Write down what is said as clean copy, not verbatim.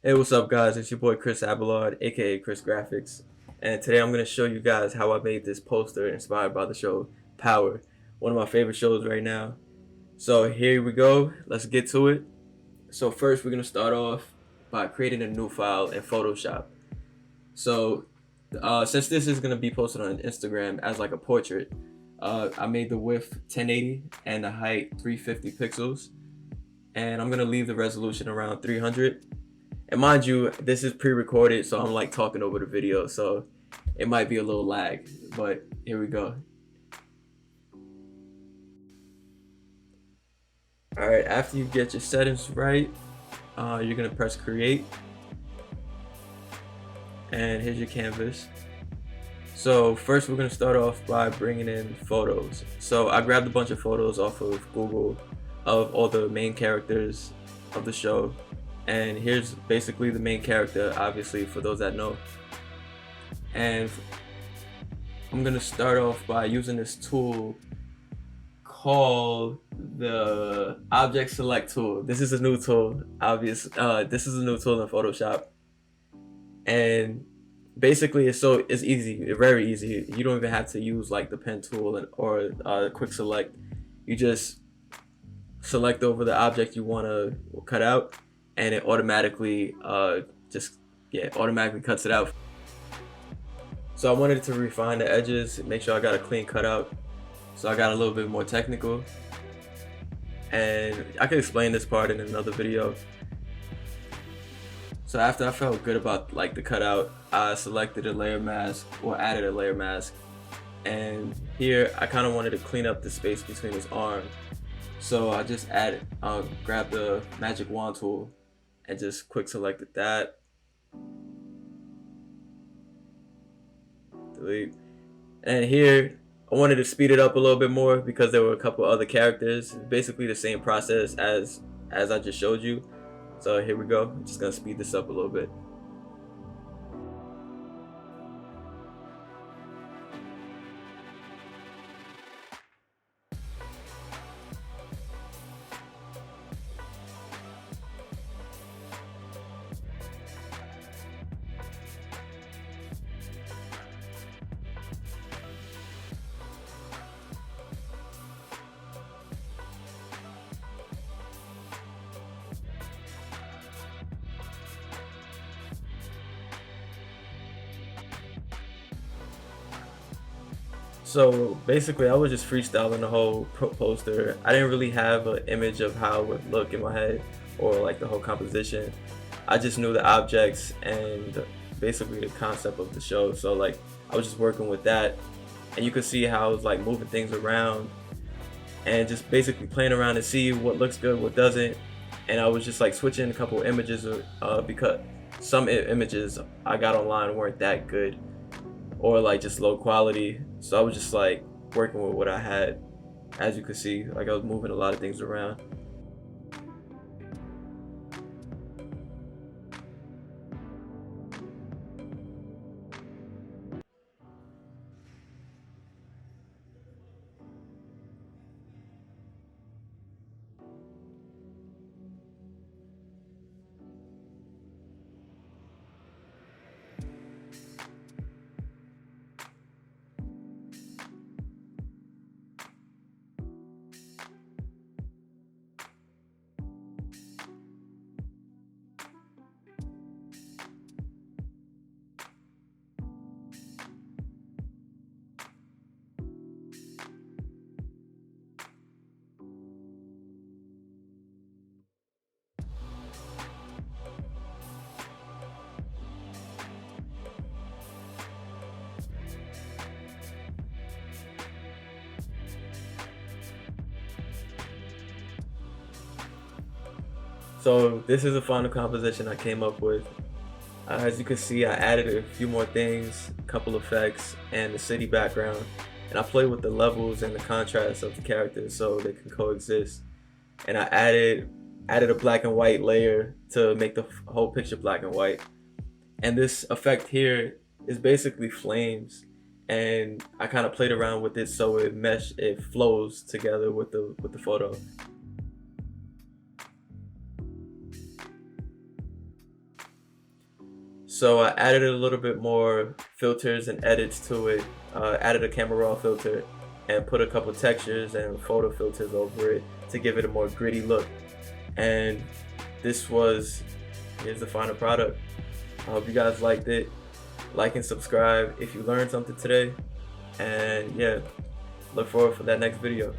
Hey, what's up, guys? It's your boy Chris Abelard, aka Chris Graphics, and today I'm going to show you guys how I made this poster inspired by the show Power, one of my favorite shows right now. So here we go. Let's get to it. So first, we're going to start off by creating a new file in Photoshop. So since this is going to be posted on Instagram as like a portrait, I made the width 1080 and the height 350 pixels, and I'm going to leave the resolution around 300. And mind you, this is pre-recorded, so I'm like talking over the video, so it might be a little lag, but here we go. All right, after you get your settings right, you're gonna press create, and here's your canvas. So first we're gonna start off by bringing in photos. So I grabbed a bunch of photos off of Google of all the main characters of the show. And here's basically the main character, obviously, for those that know. And I'm gonna start off by using this tool called the Object Select tool. This is a new tool, this is a new tool in Photoshop. And basically it's easy, very easy. You don't even have to use like the pen tool or quick select. You just select over the object you want to cut out, and it automatically automatically cuts it out. So I wanted to refine the edges, make sure I got a clean cutout. So I got a little bit more technical, and I could explain this part in another video. So after I felt good about like the cutout, I selected a layer mask, or added a layer mask, and here I kind of wanted to clean up the space between his arms. So I just grabbed the magic wand tool and just quick selected that. Delete. And here I wanted to speed it up a little bit more because there were a couple other characters. Basically the same process as I just showed you. So here we go. I'm just gonna speed this up a little bit. So basically I was just freestyling the whole poster. I didn't really have an image of how it would look in my head, or like the whole composition. I just knew the objects and basically the concept of the show. So like I was just working with that, and you could see how I was like moving things around and just basically playing around to see what looks good, what doesn't. And I was just like switching a couple images because some images I got online weren't that good, or like just low quality. So I was just like working with what I had. As you could see, like I was moving a lot of things around. So this is the final composition I came up with. As you can see, I added a few more things, a couple effects, and the city background. And I played with the levels and the contrast of the characters so they can coexist. And I added a black and white layer to make the whole picture black and white. And this effect here is basically flames, and I kind of played around with it so it flows together with the photo. So I added a little bit more filters and edits to it, added a camera raw filter, and put a couple textures and photo filters over it to give it a more gritty look. And here's the final product. I hope you guys liked it. Like and subscribe if you learned something today. And yeah, look forward for that next video.